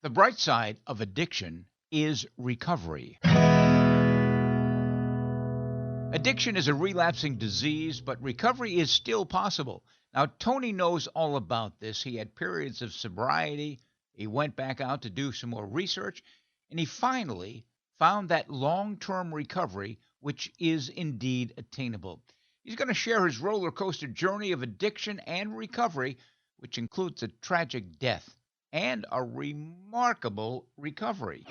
The bright side of addiction is recovery. Addiction is a relapsing disease, but recovery is still possible. Now, Tony knows all about this. He had periods of sobriety. He went back out to do some more research, and he finally found that long-term recovery, which is indeed attainable. He's going to share his roller coaster journey of addiction and recovery, which includes a tragic death and a remarkable recovery.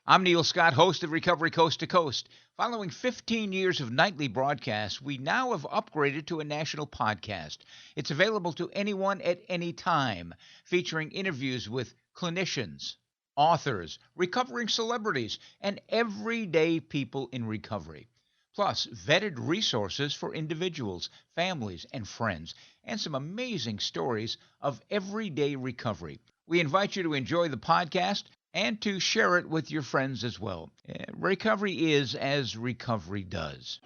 I'm Neil Scott, host of Recovery Coast to Coast. Following 15 years of nightly broadcasts, we now have upgraded to a national podcast. It's available to anyone at any time, featuring interviews with clinicians, authors, recovering celebrities, and everyday people in recovery. Plus, vetted resources for individuals, families, and friends, and some amazing stories of everyday recovery. We invite you to enjoy the podcast and to share it with your friends as well. Recovery is as recovery does.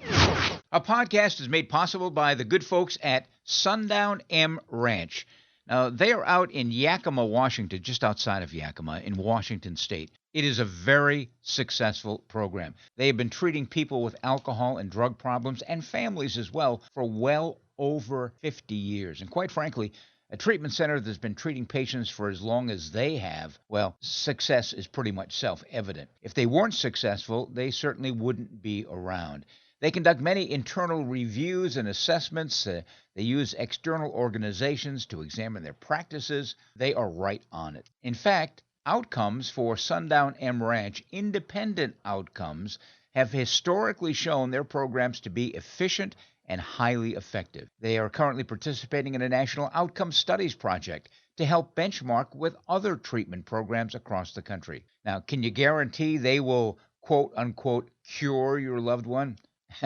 Our podcast is made possible by the good folks at Sundown M Ranch. Now, they are out in Yakima, Washington, just outside of Yakima in Washington State. It is a very successful program. They have been treating people with alcohol and drug problems and families as well for well over 50 years. And quite frankly, a treatment center that's been treating patients for as long as they have, well, success is pretty much self-evident. If they weren't successful, they certainly wouldn't be around. They conduct many internal reviews and assessments. They use external organizations to examine their practices. They are right on it. In fact, outcomes for Sundown M Ranch, independent outcomes, have historically shown their programs to be efficient and highly effective. They are currently participating in a national outcome studies project to help benchmark with other treatment programs across the country. Now, can you guarantee they will, quote unquote, cure your loved one?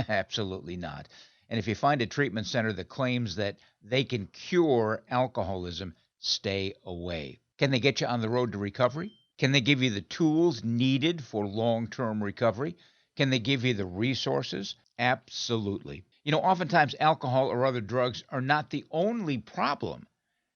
Absolutely not. And if you find a treatment center that claims that they can cure alcoholism, stay away. Can they get you on the road to recovery? Can they give you the tools needed for long-term recovery? Can they give you the resources? Absolutely. You know, oftentimes alcohol or other drugs are not the only problem.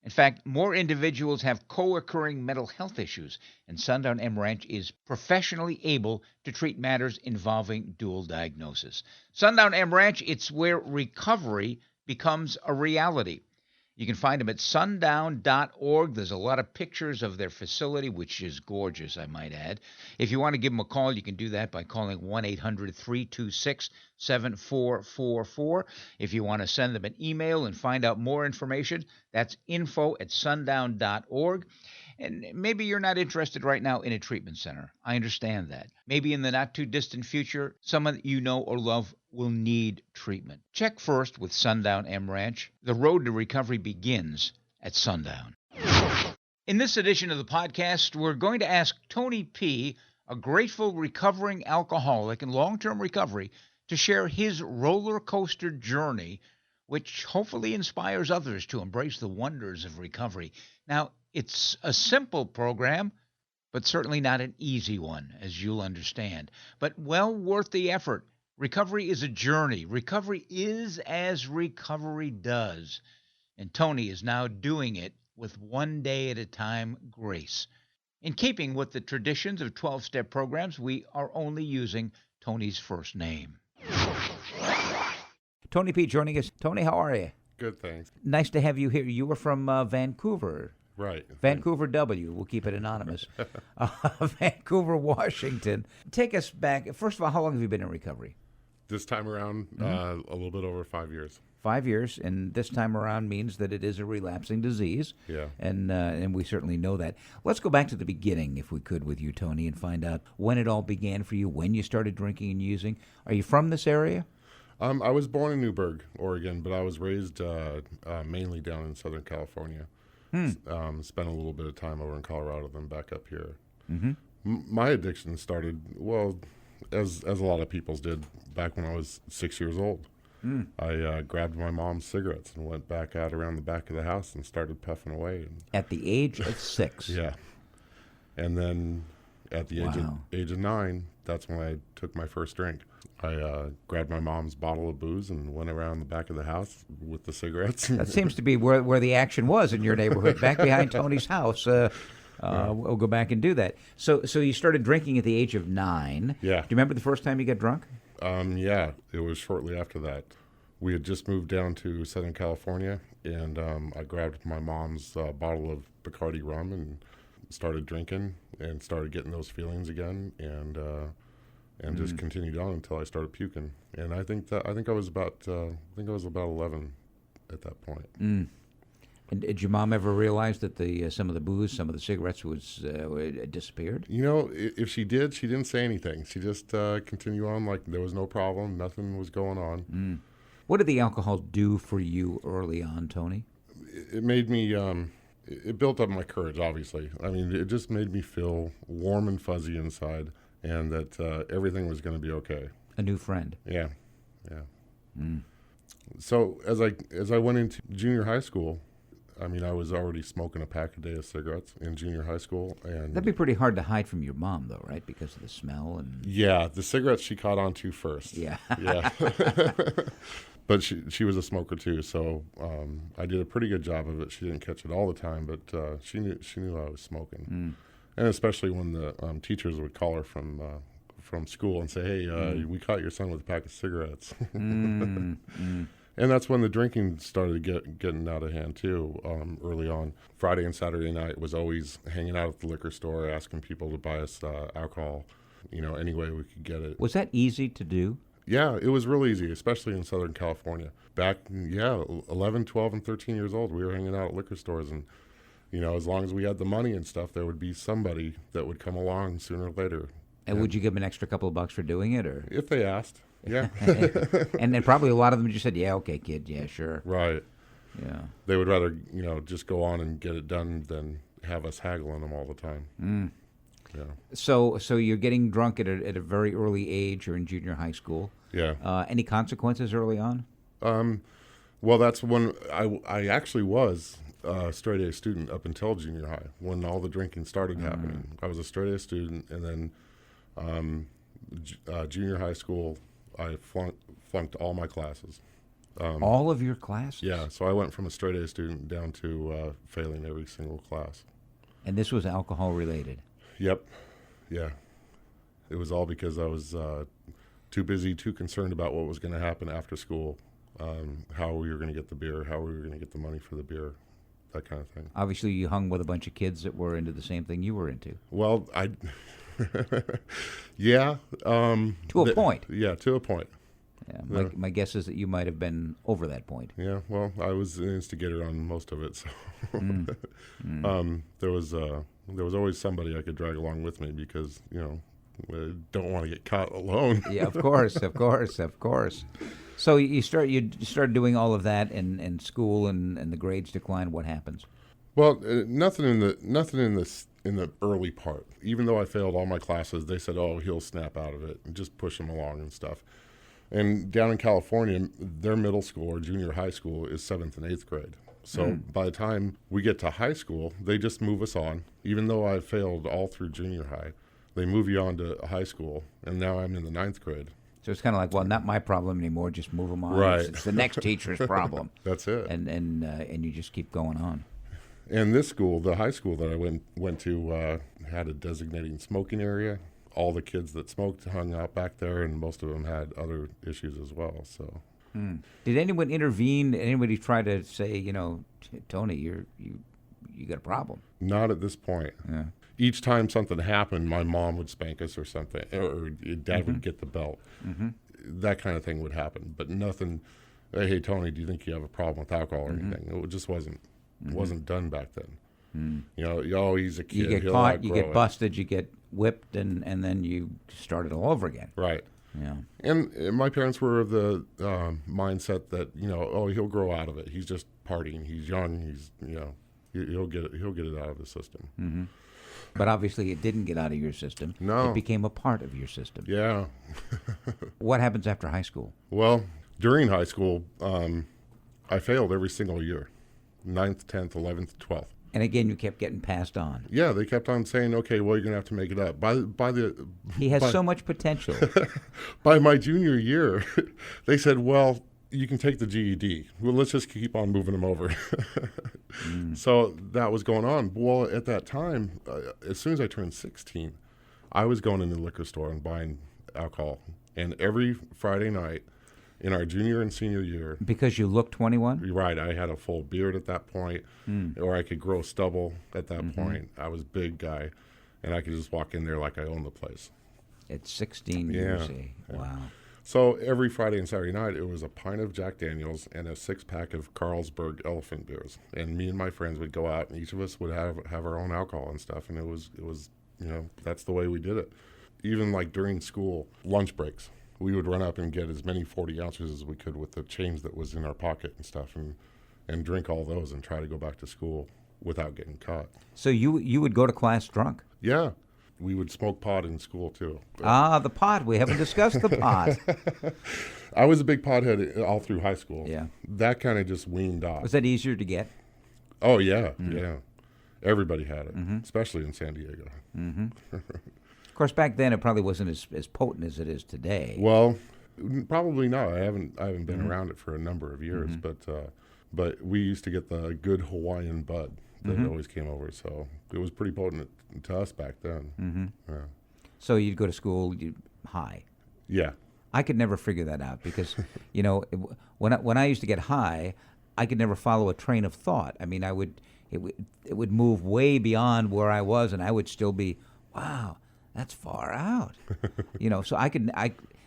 In fact, more individuals have co-occurring mental health issues, and Sundown M Ranch is professionally able to treat matters involving dual diagnosis. Sundown M Ranch, it's where recovery becomes a reality. You can find them at sundown.org. There's a lot of pictures of their facility, which is gorgeous, I might add. If you want to give them a call, you can do that by calling 1-800-326-7444. If you want to send them an email and find out more information, that's info@sundown.org. And maybe you're not interested right now in a treatment center. I understand that. Maybe in the not-too-distant future, someone that you know or love will need treatment. Check first with Sundown M Ranch. The road to recovery begins at sundown. In this edition of the podcast, we're going to ask Tony P., a grateful recovering alcoholic in long-term recovery, to share his roller coaster journey, which hopefully inspires others to embrace the wonders of recovery. Now, it's a simple program, but certainly not an easy one, as you'll understand, but well worth the effort. Recovery is a journey. Recovery is as recovery does. And Tony is now doing it with one day at a time grace. In keeping with the traditions of 12-step programs, we are only using Tony's first name. Tony P. joining us. Tony, how are you? Good, thanks. Nice to have you here. You were from Vancouver. Right. Vancouver W. We'll keep it anonymous. Vancouver, Washington. Take us back. First of all, how long have you been in recovery? This time around, a little bit over 5 years. 5 years, and this time around means that it is a relapsing disease. Yeah. And we certainly know that. Let's go back to the beginning, if we could, with you, Tony, and find out when it all began for you, when you started drinking and using. Are you from this area? I was born in Newburgh, Oregon, but I was raised mainly down in Southern California. Spent a little bit of time over in Colorado, then back up here. Mm-hmm. My addiction started, well, as a lot of people's did, back when I was 6 years old. I grabbed my mom's cigarettes and went back out around the back of the house and started puffing away. At the age of 6? Yeah. And then at the age of 9, that's when I took my first drink. I grabbed my mom's bottle of booze and went around the back of the house with the cigarettes. That seems to be where the action was in your neighborhood, back behind Tony's house. we'll go back and do that. So you started drinking at the age of 9. Yeah. Do you remember the first time you got drunk? Yeah, it was shortly after that. We had just moved down to Southern California, and I grabbed my mom's bottle of Bacardi rum and started drinking and started getting those feelings again, and just continued on until I started puking. And I think I was about 11 at that point. And did your mom ever realize that some of the booze, some of the cigarettes was disappeared? If she did, she didn't say anything. She just continued on like there was no problem, nothing was going on. What did the alcohol do for you early on, Tony? It made me. It built up my courage. Obviously, I mean, it just made me feel warm and fuzzy inside, and that everything was going to be okay. A new friend. Yeah. So as I went into junior high school, I mean, I was already smoking a pack a day of cigarettes in junior high school, and That'd be pretty hard to hide from your mom, though, right? Because of the smell and. yeah, the cigarettes she caught on to first. Yeah. Yeah. But she was a smoker too, so I did a pretty good job of it. She didn't catch it all the time, but she knew I was smoking, and especially when the teachers would call her from school and say, "Hey, we caught your son with a pack of cigarettes." And that's when the drinking started getting out of hand too. Early on, Friday and Saturday night was always hanging out at the liquor store, asking people to buy us alcohol, any way we could get it. Was that easy to do? Yeah, it was real easy, especially in Southern California. Back, 11, 12, and 13 years old, we were hanging out at liquor stores, and as long as we had the money and stuff, there would be somebody that would come along sooner or later. And would you give them an extra couple of bucks for doing it, or? If they asked, yeah. And then probably a lot of them just said, "Yeah, okay, kid, yeah, sure." Right. Yeah. They would rather, just go on and get it done than have us haggling them all the time. Yeah. So you're getting drunk at a very early age. You're in junior high school. Yeah. Any consequences early on? Well, that's when I actually was a straight A student up until junior high, when all the drinking started happening. I was a straight A student, and then junior high school, I flunked all my classes. All of your classes? Yeah, so I went from a straight A student down to failing every single class. And this was alcohol related? Yep. Yeah. It was all because I was too busy, too concerned about what was going to happen after school, how we were going to get the beer, how we were going to get the money for the beer, that kind of thing. Obviously, you hung with a bunch of kids that were into the same thing you were into. Well, yeah. To a point. Yeah, to a point. Yeah, my guess is that you might have been over that point. Yeah, well, I was an instigator on most of it, so there was always somebody I could drag along with me because I don't want to get caught alone. Yeah, of course. So you started doing all of that in school, and the grades declined. What happens? Well, nothing in the early part. Even though I failed all my classes, they said, "Oh, he'll snap out of it," and just push him along and stuff. And down in California, their middle school or junior high school is 7th and 8th grade. So by the time we get to high school, they just move us on. Even though I failed all through junior high, they move you on to high school, and now I'm in the 9th grade. So it's kind of like, well, not my problem anymore. Just move them on. Right. It's the next teacher's problem. That's it. And you just keep going on. And this school, the high school that I went to, had a designating smoking area. All the kids that smoked hung out back there, and most of them had other issues as well. So, Did anyone intervene? Did anybody try to say, Tony, you got a problem? Not at this point. Yeah. Each time something happened, my mom would spank us or something, or Dad would get the belt. That kind of thing would happen, but nothing. Hey, Tony, do you think you have a problem with alcohol or anything? It just wasn't done back then. He's a kid. You get caught, you get busted, you get whipped, and then you start it all over again. Right. Yeah. And my parents were of the mindset that he'll grow out of it. He's just partying. He's young. He'll get it out of the system. But obviously, it didn't get out of your system. No. It became a part of your system. Yeah. What happens after high school? Well, during high school, I failed every single year, 9th, 10th, 11th, 12th. And again, you kept getting passed on. Yeah, they kept on saying, "Okay, well, you're gonna have to make it up." He has so much potential. By my junior year, they said, "Well, you can take the GED. Well, let's just keep on moving them over. So that was going on. Well, at that time, as soon as I turned 16, I was going into the liquor store and buying alcohol. And every Friday night in our junior and senior year. Because you looked 21? Right. I had a full beard at that point, or I could grow stubble at that point. I was a big guy, and I could just walk in there like I owned the place. At 16, you say. Yeah. Wow. So every Friday and Saturday night, it was a pint of Jack Daniels and a 6-pack of Carlsberg Elephant beers. And me and my friends would go out, and each of us would have our own alcohol and stuff. And it was that's the way we did it. Even like during school lunch breaks, we would run up and get as many 40 ounces as we could with the change that was in our pocket and stuff, and drink all those and try to go back to school without getting caught. So you would go to class drunk? Yeah. We would smoke pot in school, too. The pot. We haven't discussed the pot. I was a big pothead all through high school. Yeah. That kind of just weaned off. Was that easier to get? Oh, yeah. Yeah. Everybody had it, especially in San Diego. Of course, back then it probably wasn't as potent as it is today. Well, probably not. I haven't been around it for a number of years, but we used to get the good Hawaiian bud that always came over, so it was pretty potent to us back then. Yeah. So you'd go to school high. Yeah. I could never figure that out because, when I used to get high, I could never follow a train of thought. I mean, it would move way beyond where I was, and I would still be, wow, that's far out. So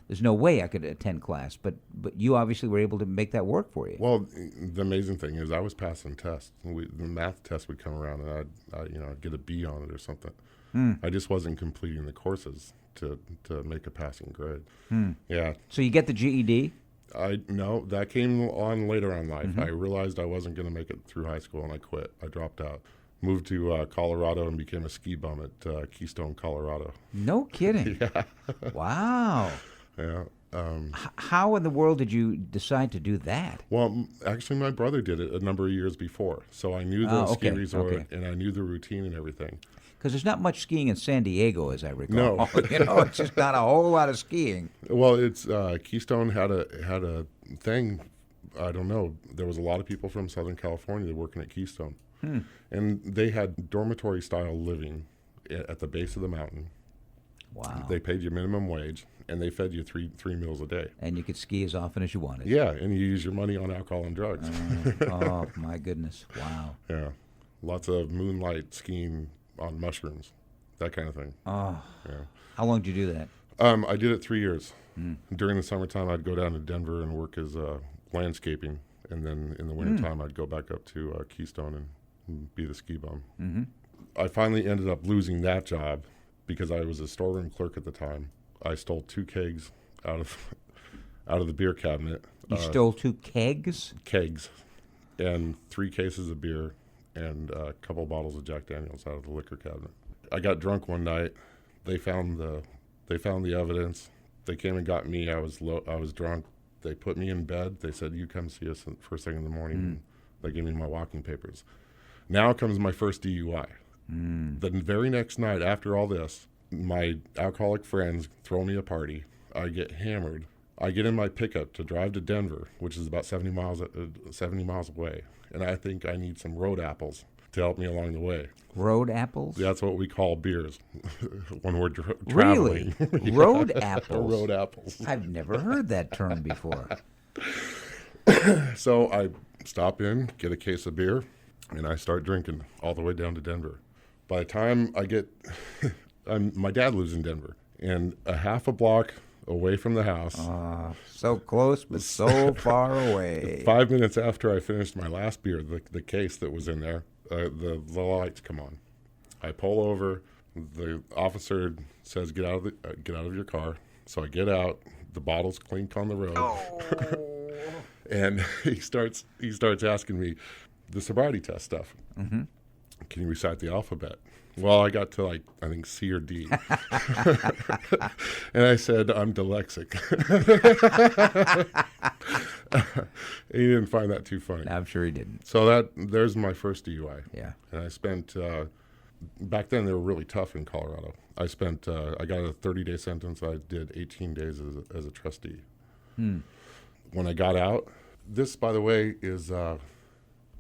there's no way I could attend class, but you obviously were able to make that work for you. Well, the amazing thing is I was passing tests. The math test would come around, and I'd get a B on it or something. I just wasn't completing the courses to make a passing grade. Yeah. So you get the GED? No, that came on later on in life. I realized I wasn't going to make it through high school, and I quit. I dropped out. Moved to Colorado and became a ski bum at Keystone, Colorado. No kidding. Yeah. Wow. Yeah. How in the world did you decide to do that? Well, actually, my brother did it a number of years before. So I knew the ski resort, and I knew the routine and everything. Because there's not much skiing in San Diego, as I recall. No. It's just not a whole lot of skiing. Well, it's Keystone had a thing. I don't know. There was a lot of people from Southern California working at Keystone. And they had dormitory-style living at the base of the mountain. Wow. They paid you minimum wage, and they fed you three meals a day. And you could ski as often as you wanted. Yeah, and you use your money on alcohol and drugs. Oh, my goodness. Wow. Yeah. Lots of moonlight skiing on mushrooms, that kind of thing. Oh. Yeah. How long did you do that? I did it 3 years. During the summertime, I'd go down to Denver and work as landscaping. And then in the wintertime, I'd go back up to Keystone and be the ski bum. I finally ended up losing that job because I was a storeroom clerk at the time. I stole 2 kegs out of the beer cabinet. You stole 2 kegs? Kegs, and 3 cases of beer, and a couple bottles of Jack Daniels out of the liquor cabinet. I got drunk one night. They found the evidence. They came and got me. I was drunk. They put me in bed. They said, "You come see us first thing in the morning." And they gave me my walking papers. Now comes my first DUI. The very next night after all this, my alcoholic friends throw me a party. I get hammered. I get in my pickup to drive to Denver, which is about 70 miles away, and I think I need some road apples to help me along the way. Road apples? That's what we call beers when we're Really? traveling. Yeah. Road apples? Road apples. I've never heard that term before. So I stop in, get a case of beer, and I start drinking all the way down to Denver. By the time I get, my dad lives in Denver, and a half a block away from the house. So close, but so far away. 5 minutes after I finished my last beer, the case that was in there, the lights come on. I pull over. The officer says, "Get out of your car." So I get out. The bottles clink on the road. Oh. And he starts asking me the sobriety test stuff. Can you recite the alphabet? Well, I got to I think C or D. And I said, "I'm dyslexic." He didn't find that too funny. I'm sure he didn't. So there's my first DUI. Yeah. And I spent, back then they were really tough in Colorado. I got a 30-day sentence. I did 18 days as a trustee. When I got out, this, by the way, is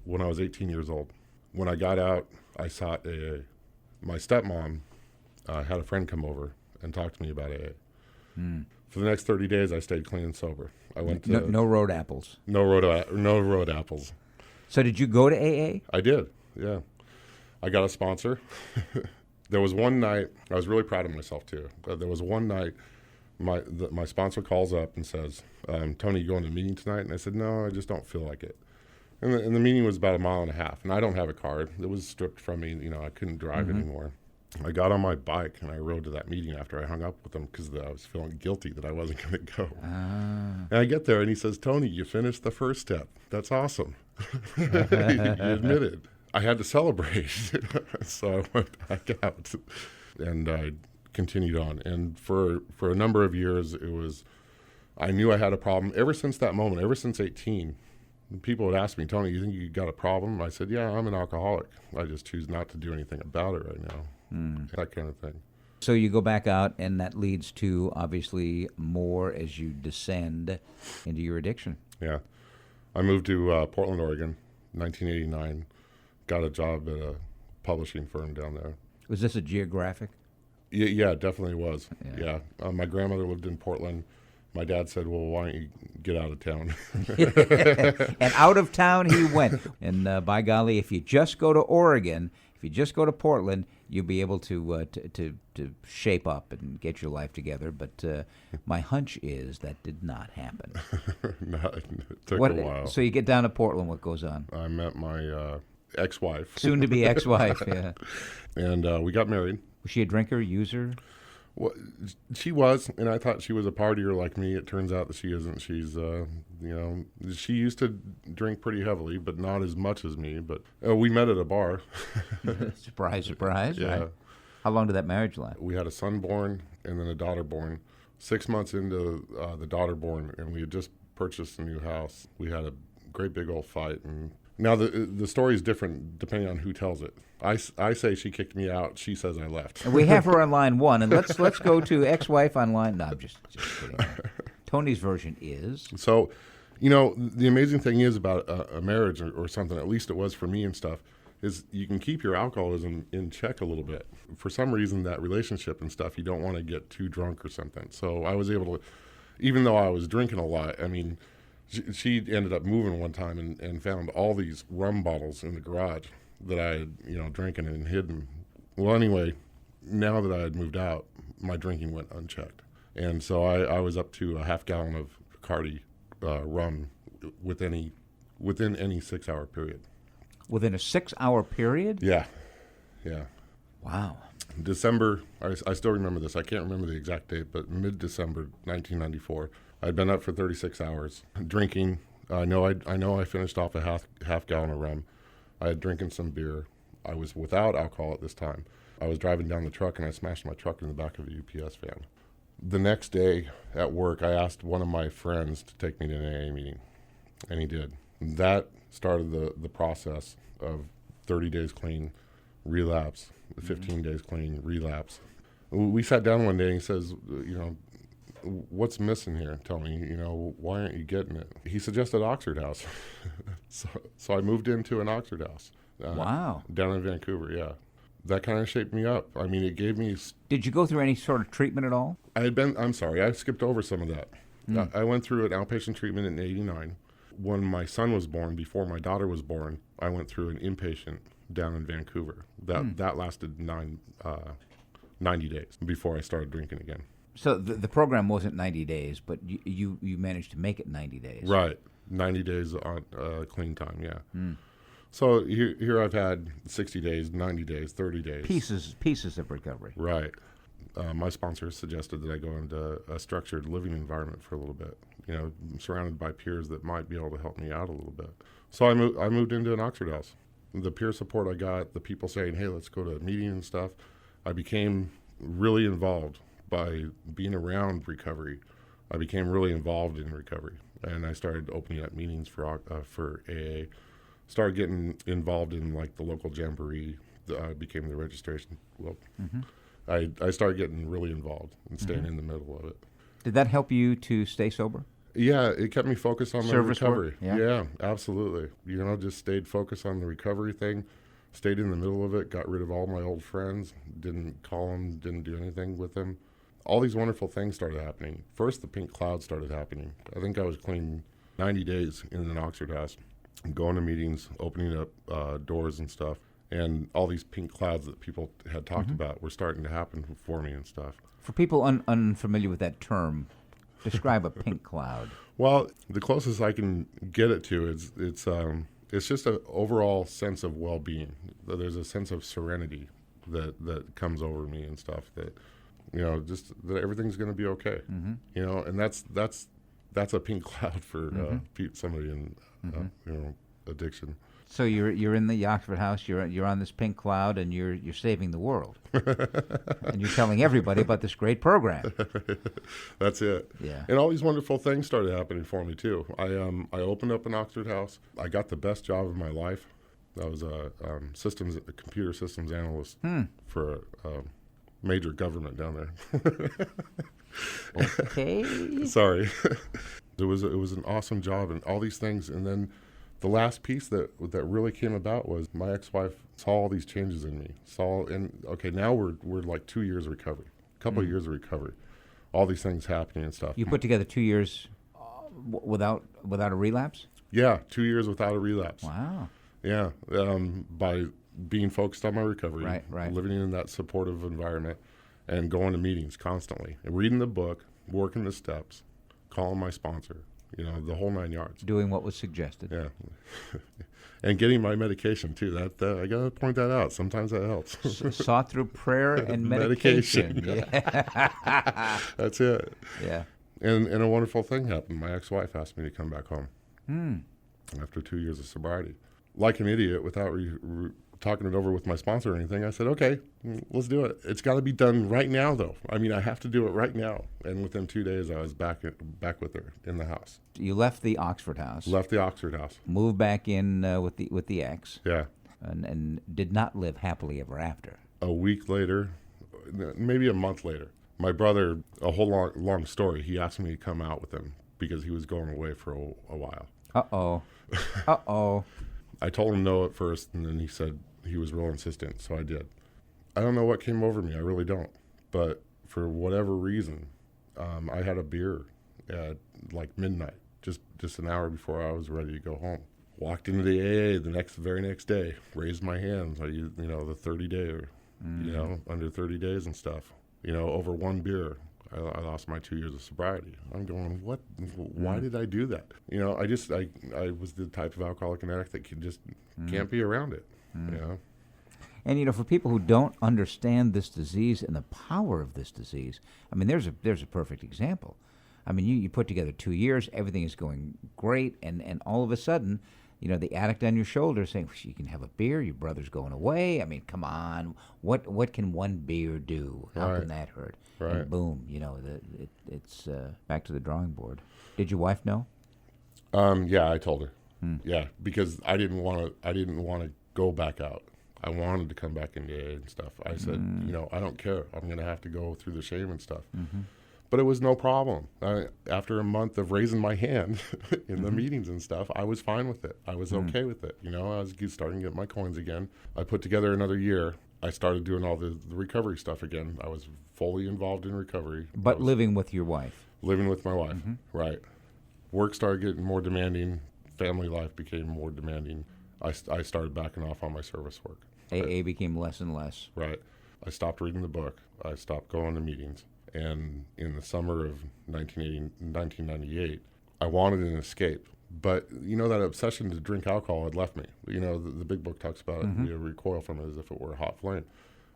when I was 18 years old. When I got out, I sought AA. My stepmom had a friend come over and talk to me about AA. For the next 30 days, I stayed clean and sober. I went to no road apples. no road apples. So did you go to AA? I did, yeah. I got a sponsor. There was one night, I was really proud of myself too. There was one night, my sponsor calls up and says, Tony, you going to the meeting tonight? And I said, no, I just don't feel like it. And the meeting was about 1.5 miles, and I don't have a car. It was stripped from me. I couldn't drive anymore. I got on my bike, and I rode to that meeting after I hung up with him because I was feeling guilty that I wasn't going to go. And I get there, and he says, Tony, you finished the first step. That's awesome. He admitted. I had to celebrate. So I went back out, and I continued on. And for a number of years, I knew I had a problem. Ever since that moment, ever since 18, people would ask me, Tony, you think you got a problem? I said, yeah, I'm an alcoholic. I just choose not to do anything about it right now. That kind of thing. So you go back out, and that leads to, obviously, more as you descend into your addiction. Yeah. I moved to Portland, Oregon, 1989. Got a job at a publishing firm down there. Was this a geographic? Yeah, it definitely was. Yeah. My grandmother lived in Portland. My dad said, well, why don't you get out of town? And out of town he went. And by golly, if you just go to Oregon, if you just go to Portland, you'll be able to shape up and get your life together. But my hunch is that did not happen. No, it took a while. So you get down to Portland, what goes on? I met my ex-wife. Soon-to-be ex-wife, yeah. And we got married. Was she a drinker, user? Well, she was, and I thought she was a partier like me. It turns out that she isn't. She's, she used to drink pretty heavily, but not as much as me. But we met at a bar. Surprise, surprise. Yeah. Right? How long did that marriage last? We had a son born and then a daughter born. 6 months into the daughter born, and we had just purchased a new house. We had a great big old fight, and now the story is different depending on who tells it. I say she kicked me out. She says I left. And we have her on line one, and let's go to ex-wife on line. No, I'm just kidding. Tony's version is so. The amazing thing is about a marriage or something. At least it was for me and stuff. Is you can keep your alcoholism in check a little bit. For some reason, that relationship and stuff, you don't want to get too drunk or something. So I was able to, even though I was drinking a lot. I mean, she ended up moving one time and found all these rum bottles in the garage that I had, drinking and hidden. Well, anyway, now that I had moved out, my drinking went unchecked. And so I was up to a half gallon of Bacardi rum within any 6 hour period. Within a 6 hour period? Yeah. Wow. December, I still remember this. I can't remember the exact date, but mid-December 1994. I'd been up for 36 hours drinking. I know I finished off a half gallon of rum. I had drinking some beer. I was without alcohol at this time. I was driving down the truck, and I smashed my truck in the back of a UPS van. The next day at work, I asked one of my friends to take me to an AA meeting, and he did. That started the process of 30 days clean, relapse, 15 days clean, relapse. We sat down one day, and he says, what's missing here? Tell me, why aren't you getting it? He suggested Oxford House. So I moved into an Oxford House. Wow. Down in Vancouver, yeah. That kind of shaped me up. I mean, it gave me... Did you go through any sort of treatment at all? I'm sorry, I skipped over some of that. I went through an outpatient treatment in 89. When my son was born, before my daughter was born, I went through an inpatient down in Vancouver. That lasted 90 days before I started drinking again. So the program wasn't 90 days, but you managed to make it 90 days. Right. 90 days on clean time, yeah. So here I've had 60 days, 90 days, 30 days. Pieces of recovery. Right. My sponsor suggested that I go into a structured living environment for a little bit, surrounded by peers that might be able to help me out a little bit. So I moved into an Oxford House. The peer support I got, the people saying, hey, let's go to a meeting and stuff, I became really involved by being around recovery. I became really involved in recovery, and I started opening up meetings for AA. Started getting involved in like the local jamboree. I became the registration. Well, I started getting really involved and staying in the middle of it. Did that help you to stay sober? Yeah, it kept me focused on the Service recovery. work, yeah. Yeah, absolutely. Just stayed focused on the recovery thing, stayed in the middle of it, got rid of all my old friends, didn't call them, didn't do anything with them. All these wonderful things started happening. First, the pink cloud started happening. I think I was clean 90 days in an Oxford house, going to meetings, opening up doors and stuff. And all these pink clouds that people had talked about were starting to happen for me and stuff. For people unfamiliar with that term, describe a pink cloud. Well, the closest I can get it to is it's just an overall sense of well-being. There's a sense of serenity that comes over me and stuff that, just that everything's going to be okay. And that's a pink cloud for somebody in addiction. So you're in the Oxford house. You're on this pink cloud, and you're saving the world, and you're telling everybody about this great program. That's it. Yeah. And all these wonderful things started happening for me too. I opened up an Oxford house. I got the best job of my life. I was a computer systems analyst for a major government down there. Okay. Sorry. It was an awesome job and all these things, and then. The last piece that really came about was my ex-wife saw all these changes in me. Now we're like 2 years of recovery, a couple of years of recovery, all these things happening and stuff. You put together 2 years without a relapse? Yeah, 2 years without a relapse. Wow. Yeah, by being focused on my recovery, right. living in that supportive environment, and going to meetings constantly, and reading the book, working the steps, calling my sponsor. The whole 9 yards. Doing what was suggested. Yeah. And getting my medication, too. That I got to point that out. Sometimes that helps. Sought through prayer and medication. Yeah. That's it. Yeah. And a wonderful thing happened. My ex-wife asked me to come back home after 2 years of sobriety. Like an idiot, without talking it over with my sponsor or anything, I said, okay, let's do it. It's got to be done right now, though. I mean, I have to do it right now. And within 2 days, I was back with her in the house. You left the Oxford house. Left the Oxford house. Moved back in with the ex. Yeah. And did not live happily ever after. A week later, maybe a month later, my brother, a whole long story, he asked me to come out with him because he was going away for a while. Uh-oh. Uh-oh. I told him no at first, and then he said he was real insistent, so I did. I don't know what came over me. I really don't. But for whatever reason, I had a beer at like midnight, just an hour before I was ready to go home. Walked into the AA the very next day, raised my hands. I used, the 30-day or, under 30 days and stuff. Over one beer, I lost my 2 years of sobriety. I'm going, what? Why did I do that? I was the type of alcoholic and addict that can't be around it. And for people who don't understand this disease and the power of this disease, I mean, there's a perfect example. I mean, you put together 2 years, everything is going great, and all of a sudden, the addict on your shoulder saying, you can have a beer, your brother's going away. I mean, come on, what can one beer do? How can that hurt? Right. And boom, it's back to the drawing board. Did your wife know? Yeah, I told her. Yeah, because I didn't want to go back out. I wanted to come back into AA and stuff. I said, I don't care. I'm going to have to go through the shame and stuff. But it was no problem. After a month of raising my hand in the meetings and stuff, I was fine with it. I was okay with it. I was starting to get my coins again. I put together another year. I started doing all the recovery stuff again. I was fully involved in recovery. But living with your wife. Living with my wife, right. Work started getting more demanding. Family life became more demanding. I started backing off on my service work. AA became less and less. Right. I stopped reading the book. I stopped going to meetings. And in the summer of 1998, I wanted an escape. But, that obsession to drink alcohol had left me. The big book talks about it. You recoil from it as if it were a hot flame.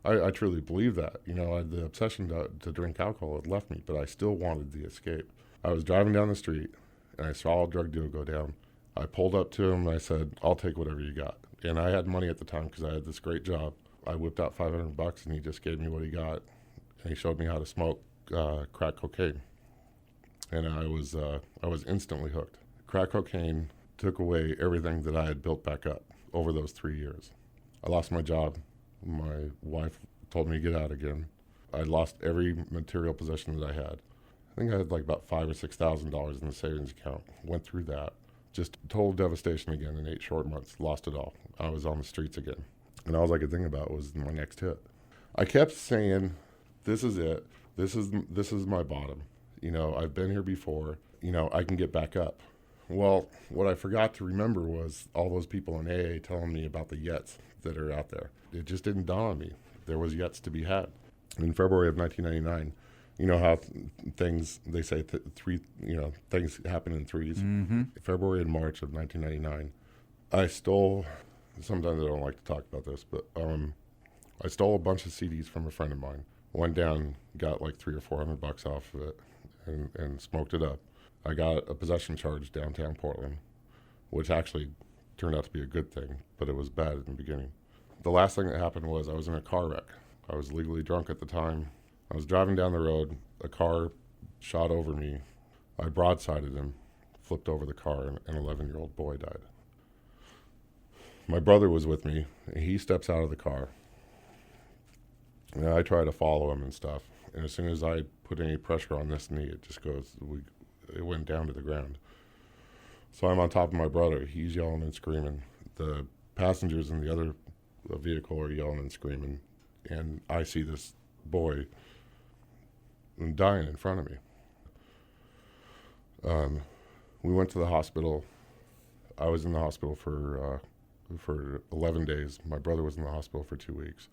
I truly believe that. The obsession to drink alcohol had left me, but I still wanted the escape. I was driving down the street, and I saw a drug deal go down. I pulled up to him, and I said, I'll take whatever you got. And I had money at the time because I had this great job. I whipped out $500, and he just gave me what he got. And he showed me how to smoke crack cocaine. And I was instantly hooked. Crack cocaine took away everything that I had built back up over those 3 years. I lost my job. My wife told me to get out again. I lost every material possession that I had. think I had like about $5,000 or $6,000 in the savings account. Went through that. Just total devastation again in 8 short months. Lost it all. I was on the streets again. And all I could think about was my next hit. I kept saying, this is it. This is my bottom. You know, I've been here before. You know, I can get back up. Well, what I forgot to remember was all those people in AA telling me about the yets that are out there. It just didn't dawn on me. There was yets to be had. In February of 1999, you know how things, they say things happen in threes. Mm-hmm. February and March of 1999, I stole, sometimes I don't like to talk about this, but I stole a bunch of CDs from a friend of mine. Went down, got like $300 or $400 off of it, and smoked it up. I got a possession charge downtown Portland, which actually turned out to be a good thing, but it was bad in the beginning. The last thing that happened was I was in a car wreck. I was legally drunk at the time. I was driving down the road. A car shot over me. I broadsided him, flipped over the car, and an 11-year-old boy died. My brother was with me. He steps out of the car. And I try to follow him and stuff. And as soon as I put any pressure on this knee, it just goes, it went down to the ground. So I'm on top of my brother. He's yelling and screaming. The passengers in the other vehicle are yelling and screaming. And I see this boy dying in front of me. We went to the hospital. I was in the hospital for 11 days. My brother was in the hospital for 2 weeks.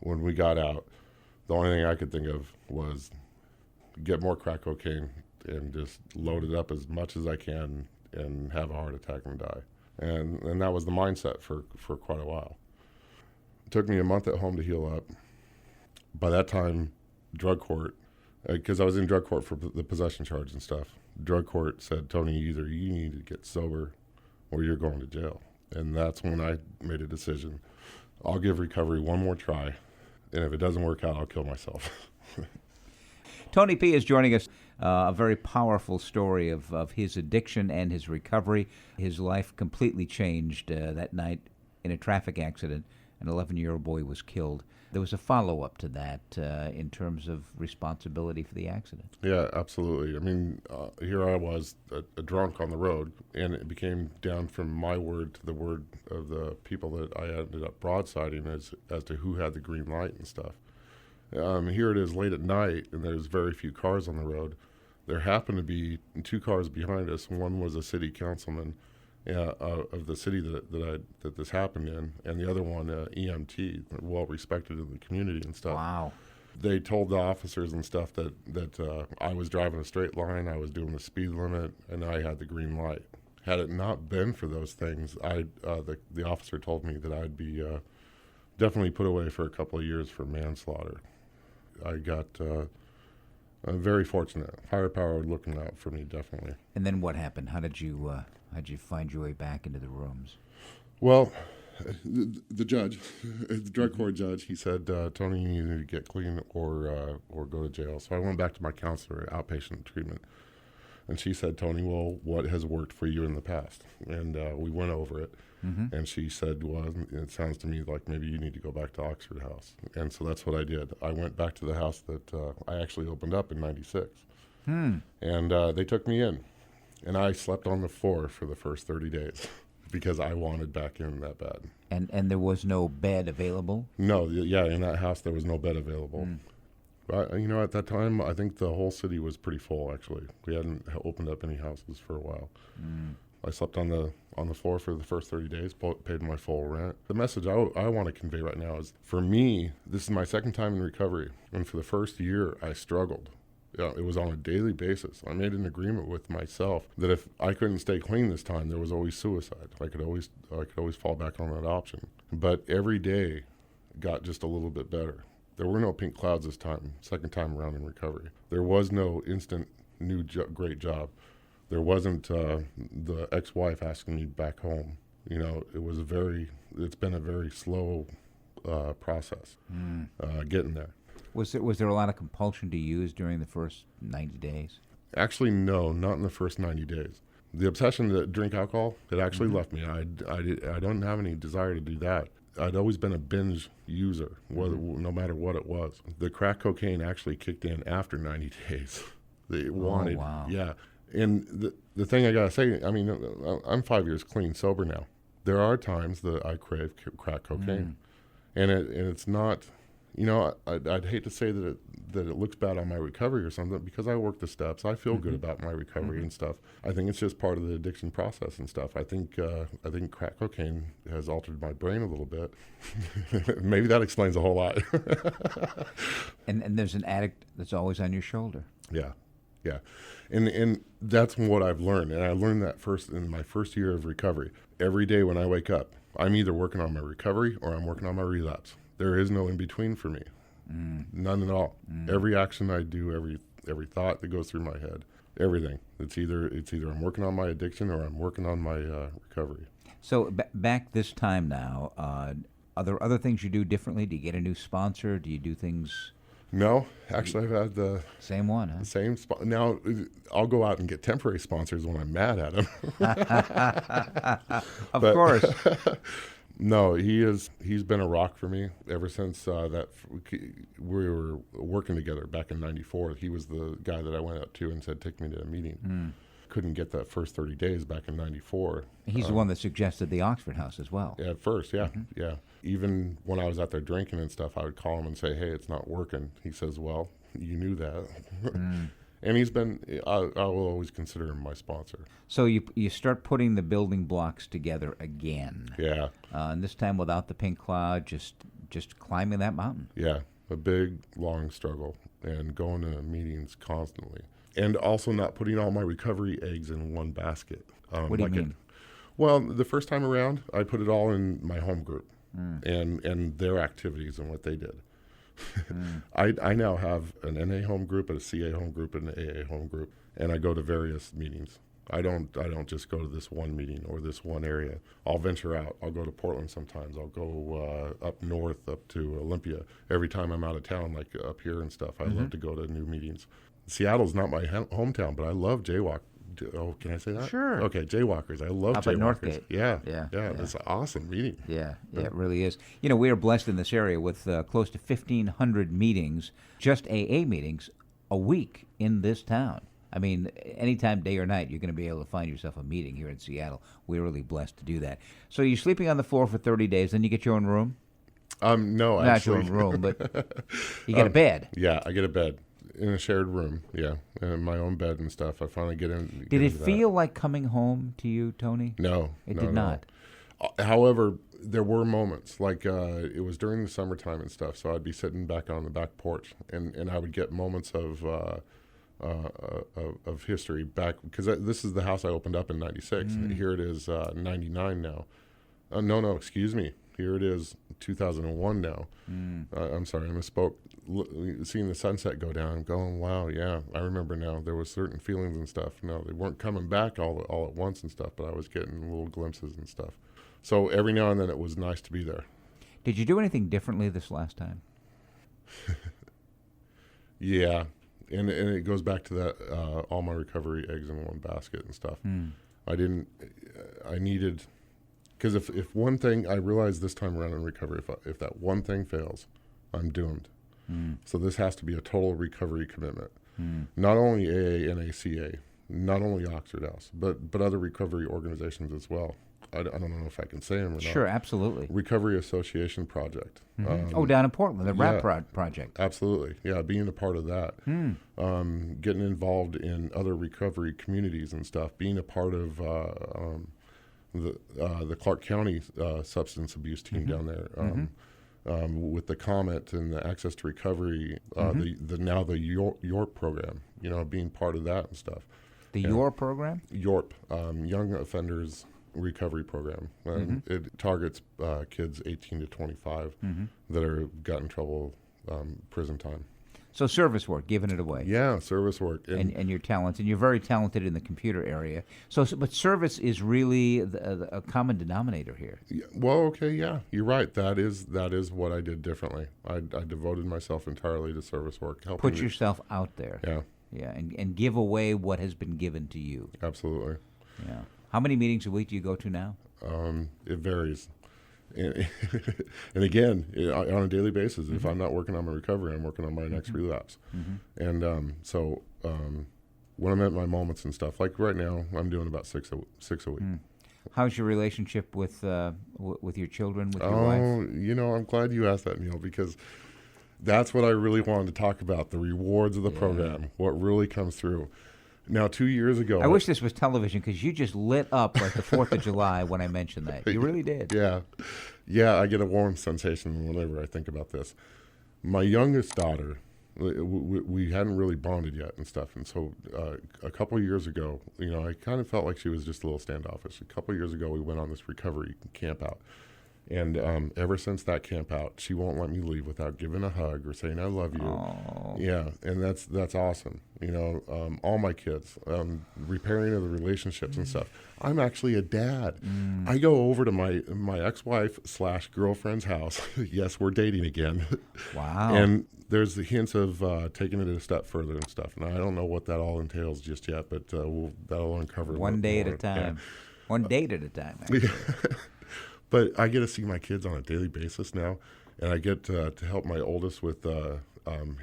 When we got out, the only thing I could think of was get more crack cocaine and just load it up as much as I can and have a heart attack and die. And that was the mindset for quite a while. It took me a month at home to heal up. By that time, drug court, because I was in drug court for the possession charge and stuff, drug court said, Tony, either you need to get sober or you're going to jail. And that's when I made a decision. I'll give recovery one more try, and if it doesn't work out, I'll kill myself. Tony P. is joining us. A very powerful story of his addiction and his recovery. His life completely changed that night in a traffic accident. An 11-year-old boy was killed. There was a follow-up to that in terms of responsibility for the accident. Yeah, absolutely. I mean, here I was, a drunk on the road, and it became down from my word to the word of the people that I ended up broadsiding as to who had the green light and stuff. Here it is late at night, and there's very few cars on the road. There happened to be 2 cars behind us. One was a city councilman of the city that this happened in, and the other one, EMT, well respected in the community and stuff. Wow. They told the officers and stuff that I was driving a straight line, I was doing the speed limit, and I had the green light. Had it not been for those things, the officer told me that I'd be definitely put away for a couple of years for manslaughter. I got very fortunate. Higher power looking out for me, definitely. And then what happened? How'd you find your way back into the rooms? Well, the judge, the drug court judge, he said, Tony, you need to get clean or go to jail. So I went back to my counselor at Outpatient Treatment. And she said, Tony, well, what has worked for you in the past? And we went over it. Mm-hmm. And she said, well, it sounds to me like maybe you need to go back to Oxford House. And so that's what I did. I went back to the house that I actually opened up in 96. And they took me in. And I slept on the floor for the first 30 days because I wanted back in that bad. And there was no bed available? No, in that house there was no bed available. But, at that time, I think the whole city was pretty full, actually. We hadn't opened up any houses for a while. I slept on the floor for the first 30 days, paid my full rent. The message I want to convey right now is, for me, this is my second time in recovery. And for the first year, I struggled. It was on a daily basis. I made an agreement with myself that if I couldn't stay clean this time, there was always suicide. I could always fall back on that option. But every day got just a little bit better. There were no pink clouds this time, second time around in recovery. There was no instant new great job. There wasn't the ex-wife asking me back home. It's been a very slow process getting there. Was there a lot of compulsion to use during the first 90 days? Actually, no, not in the first 90 days. The obsession to drink alcohol, it actually left me. I don't have any desire to do that. I'd always been a binge user, no matter what it was. The crack cocaine actually kicked in after 90 days. They wanted, wow. yeah. And the thing I gotta say, I mean, I'm 5 years clean sober now. There are times that I crave crack cocaine, and it's not, you know, I'd hate to say that it looks bad on my recovery or something, because I work the steps. I feel good about my recovery and stuff. I think it's just part of the addiction process and stuff. I think crack cocaine has altered my brain a little bit. Maybe that explains a whole lot. And there's an addict that's always on your shoulder. Yeah. Yeah. And that's what I've learned. And I learned that in my first year of recovery. Every day when I wake up, I'm either working on my recovery or I'm working on my relapse. There is no in between for me. None at all. Every action I do, every thought that goes through my head, everything. It's either I'm working on my addiction or I'm working on my recovery. So back this time now, are there other things you do differently? Do you get a new sponsor? Do you do things? No, actually, I've had the Same one, huh? same spot. Now, I'll go out and get temporary sponsors when I'm mad at them. Of course. No, he's been a rock for me ever since that we were working together back in '94. He was the guy that I went up to and said, "Take me to a meeting." Couldn't get that first 30 days back in '94. He's the one that suggested the Oxford House as well. At first, yeah, yeah. Even when I was out there drinking and stuff, I would call him and say, "Hey, it's not working." He says, "Well, you knew that." And he's been, I will always consider him my sponsor. So you start putting the building blocks together again. Yeah. And this time without the pink cloud, just climbing that mountain. Yeah. A big, long struggle and going to meetings constantly. And also not putting all my recovery eggs in one basket. What do you mean? Well, the first time around, I put it all in my home group and their activities and what they did. I now have an NA home group, a CA home group, and an AA home group, and I go to various meetings. I don't just go to this one meeting or this one area. I'll venture out. I'll go to Portland sometimes. I'll go up north, up to Olympia. Every time I'm out of town, like up here and stuff, I love to go to new meetings. Seattle's not my hometown, but I love jaywalk. Oh, can I say that? Sure. Okay, jaywalkers. I love Up at jaywalkers. Northgate. Yeah. Yeah. It's an awesome meeting. Yeah, it really is. You know, we are blessed in this area with close to 1,500 meetings, just AA meetings, a week in this town. I mean, anytime, day or night, you're going to be able to find yourself a meeting here in Seattle. We're really blessed to do that. So you're sleeping on the floor for 30 days, then you get your own room? No, Not actually. your own room, but you get a bed. Yeah, I get a bed in a shared room. Yeah, and my own bed and stuff. I finally get in. Did it feel like coming home to you, Tony? No, It did not. However, there were moments like it was during the summertime and stuff. So I'd be sitting back on the back porch, and I would get moments of history back, because this is the house I opened up in '96. And here it is, '99 now. No, excuse me. Here it is, 2001 now. I'm sorry, I misspoke. Seeing the sunset go down, going, wow, yeah, I remember now. There was certain feelings and stuff. No, they weren't coming back all at once and stuff, but I was getting little glimpses and stuff. So every now and then it was nice to be there. Did you do anything differently this last time? Yeah, and it goes back to that, all my recovery eggs in one basket and stuff. I needed... Because if one thing, I realized this time around in recovery, if that one thing fails, I'm doomed. So this has to be a total recovery commitment. Not only AA and ACA, not only Oxford House, but other recovery organizations as well. I don't know if I can say them or not. Sure, absolutely. Recovery Association Project. Down in Portland, the RAP project. Absolutely. Yeah, being a part of that. Getting involved in other recovery communities and stuff. Being a part of... the Clark County substance abuse team down there, with the comment and the access to recovery, the Yorp program, being part of that and stuff. The Yorp program? Yorp, Young Offenders Recovery Program. It targets kids 18 to 25 that are got in trouble, prison time. So service work, giving it away. Yeah, service work. And you're talented. You're very talented in the computer area. But service is really a common denominator here. Well, okay, yeah, you're right. That is what I did differently. I devoted myself entirely to service work. Put yourself out there. Yeah. Yeah, and give away what has been given to you. Absolutely. Yeah. How many meetings a week do you go to now? It varies. And again, on a daily basis, if I'm not working on my recovery, I'm working on my next relapse. And so when I'm at my moments and stuff, like right now, I'm doing about six a week. How's your relationship with your children, with your wife? Oh, I'm glad you asked that, Neil, because that's what I really wanted to talk about, the rewards of the program, what really comes through. Now, 2 years ago... I wish this was television, because you just lit up like the 4th of July when I mentioned that. You really did. Yeah. Yeah, I get a warm sensation whenever I think about this. My youngest daughter, we hadn't really bonded yet and stuff, and so a couple of years ago, I kind of felt like she was just a little standoffish. A couple of years ago, we went on this recovery camp out. And ever since that camp out, she won't let me leave without giving a hug or saying I love you. Oh. Yeah, and that's awesome. All my kids, repairing of the relationships and stuff. I'm actually a dad. I go over to my ex-wife / girlfriend's house. Yes, we're dating again. Wow. And there's the hints of taking it a step further and stuff. And I don't know what that all entails just yet, but that'll uncover one day at a more. time. Yeah. One date at a time, actually. But I get to see my kids on a daily basis now, and I get to help my oldest with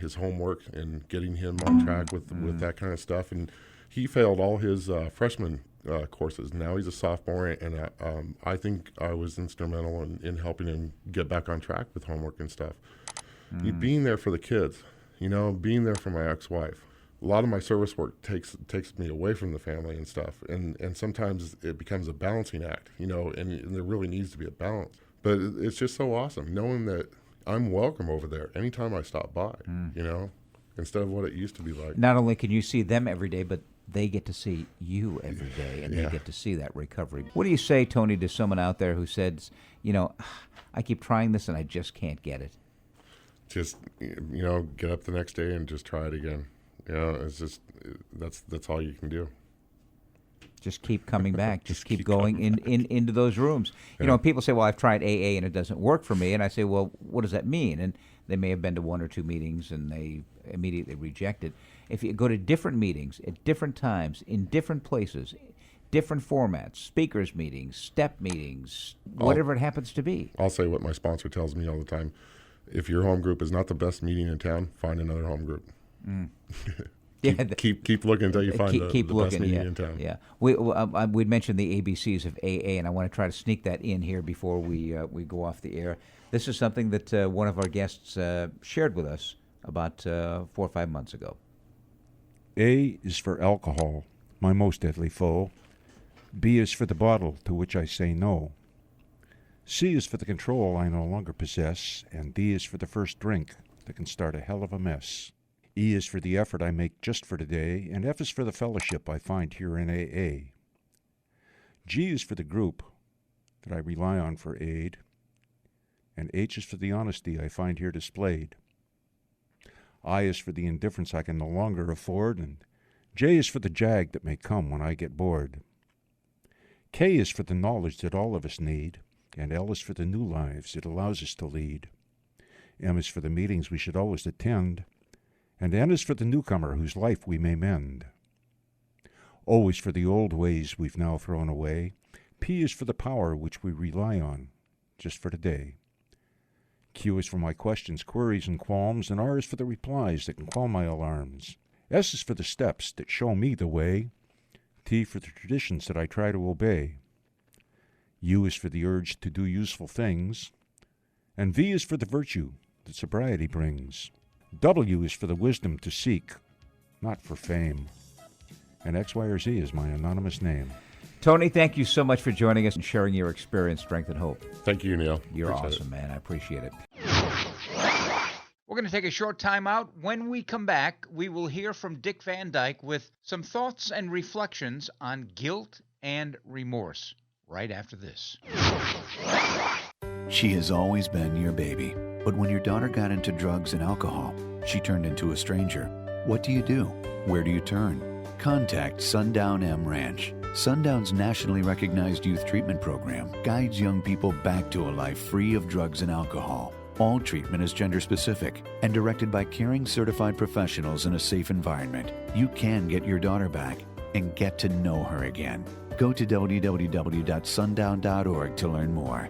his homework and getting him on track with that kind of stuff. And he failed all his freshman courses. Now he's a sophomore, and I think I was instrumental in helping him get back on track with homework and stuff. Being there for the kids, being there for my ex-wife. A lot of my service work takes me away from the family and stuff, and sometimes it becomes a balancing act, and there really needs to be a balance. But it's just so awesome knowing that I'm welcome over there anytime I stop by, instead of what it used to be like. Not only can you see them every day, but they get to see you every day, and they get to see that recovery. What do you say, Tony, to someone out there who says, I keep trying this and I just can't get it? Just, get up the next day and just try it again. It's just that's all you can do. Just keep coming back. Just keep going into those rooms. People say, well, I've tried AA and it doesn't work for me. And I say, well, what does that mean? And they may have been to 1 or 2 meetings and they immediately reject it. If you go to different meetings at different times, in different places, different formats, speakers meetings, step meetings, whatever it happens to be. I'll say what my sponsor tells me all the time. If your home group is not the best meeting in town, find another home group. Keep looking until you find the best meeting in town. Yeah, we'd mentioned the ABCs of AA, and I want to try to sneak that in here before we go off the air. This is something that one of our guests shared with us about 4 or 5 months ago. A is for alcohol, my most deadly foe. B is for the bottle, to which I say no. C is for the control I no longer possess, and D is for the first drink that can start a hell of a mess. E is for the effort I make just for today, and F is for the fellowship I find here in AA. G is for the group that I rely on for aid, and H is for the honesty I find here displayed. I is for the indifference I can no longer afford, and J is for the jag that may come when I get bored. K is for the knowledge that all of us need, and L is for the new lives it allows us to lead. M is for the meetings we should always attend, and N is for the newcomer whose life we may mend. O is for the old ways we've now thrown away. P is for the power which we rely on, just for today. Q is for my questions, queries, and qualms, and R is for the replies that can calm my alarms. S is for the steps that show me the way. T for the traditions that I try to obey. U is for the urge to do useful things. And V is for the virtue that sobriety brings. W is for the wisdom to seek, not for fame. And X, Y, or Z is my anonymous name. Tony, thank you so much for joining us and sharing your experience, strength, and hope. Thank you, Neil. You're Appreciate awesome, man. I appreciate it. We're going to take a short time out. When we come back, we will hear from Dick Van Dyke with some thoughts and reflections on guilt and remorse right after this. She has always been your baby. But when your daughter got into drugs and alcohol, she turned into a stranger. What do you do? Where do you turn? Contact Sundown M Ranch. Sundown's nationally recognized youth treatment program guides young people back to a life free of drugs and alcohol. All treatment is gender-specific and directed by caring certified professionals in a safe environment. You can get your daughter back and get to know her again. Go to www.sundown.org to learn more.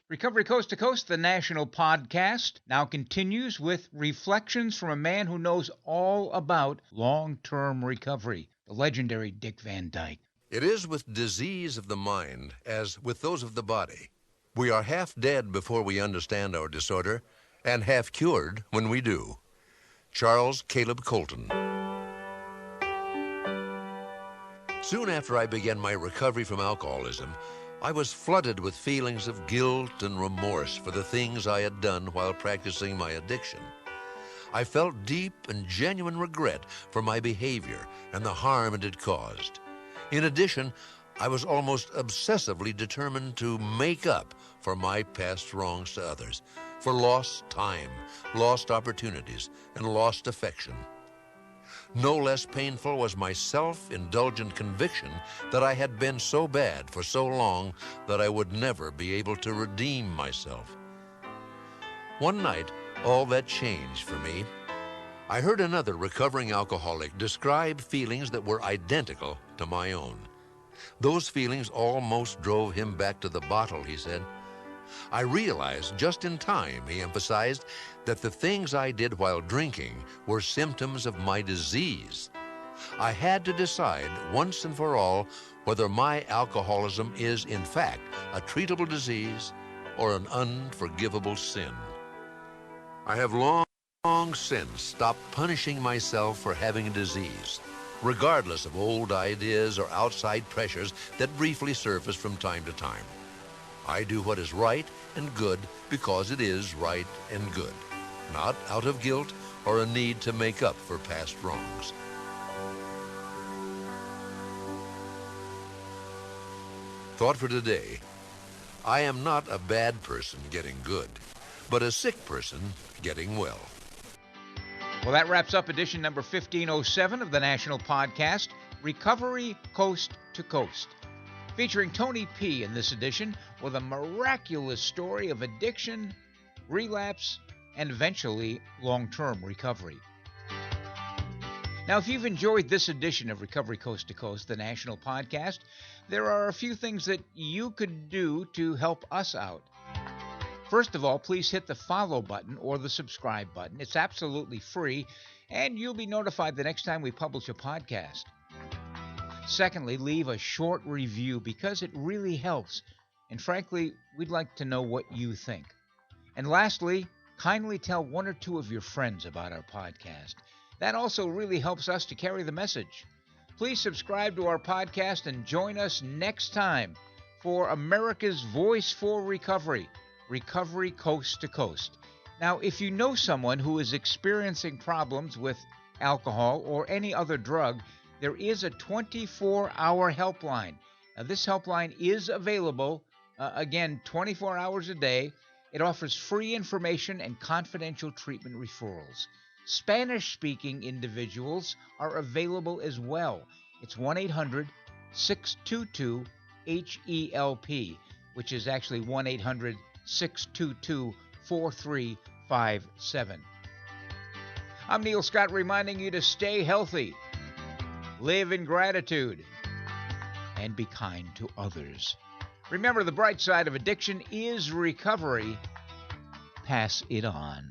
Recovery Coast to Coast, the national podcast, now continues with reflections from a man who knows all about long-term recovery, the legendary Dick Van Dyke. It is with disease of the mind as with those of the body. We are half dead before we understand our disorder, and half cured when we do. Charles Caleb Colton. Soon after I began my recovery from alcoholism, I was flooded with feelings of guilt and remorse for the things I had done while practicing my addiction. I felt deep and genuine regret for my behavior and the harm it had caused. In addition, I was almost obsessively determined to make up for my past wrongs to others, for lost time, lost opportunities, and lost affection. No less painful was my self-indulgent conviction that I had been so bad for so long that I would never be able to redeem myself. One night, all that changed for me. I heard another recovering alcoholic describe feelings that were identical to my own. Those feelings almost drove him back to the bottle, he said. I realized just in time, he emphasized, that the things I did while drinking were symptoms of my disease. I had to decide once and for all whether my alcoholism is, in fact, a treatable disease or an unforgivable sin. I have long since stopped punishing myself for having a disease, regardless of old ideas or outside pressures that briefly surface from time to time. I do what is right and good because it is right and good, not out of guilt or a need to make up for past wrongs. Thought for today: I am not a bad person getting good, but a sick person getting well. Well, that wraps up edition number 1507 of the National Podcast, Recovery Coast to Coast, featuring Tony P. in this edition with a miraculous story of addiction, relapse, and eventually long-term recovery. Now, if you've enjoyed this edition of Recovery Coast to Coast, the National Podcast, there are a few things that you could do to help us out. First of all, please hit the follow button or the subscribe button. It's absolutely free, and you'll be notified the next time we publish a podcast. Secondly, leave a short review because it really helps. And frankly, we'd like to know what you think. And lastly, kindly tell one or two of your friends about our podcast. That also really helps us to carry the message. Please subscribe to our podcast and join us next time for America's Voice for Recovery, Recovery Coast to Coast. Now, if you know someone who is experiencing problems with alcohol or any other drug, there is a 24-hour helpline. Now, this helpline is available, again, 24 hours a day. It offers free information and confidential treatment referrals. Spanish-speaking individuals are available as well. It's 1-800-622-HELP, which is actually 1-800-622-4357. I'm Neil Scott reminding you to stay healthy, live in gratitude, and be kind to others. Remember, the bright side of addiction is recovery. Pass it on.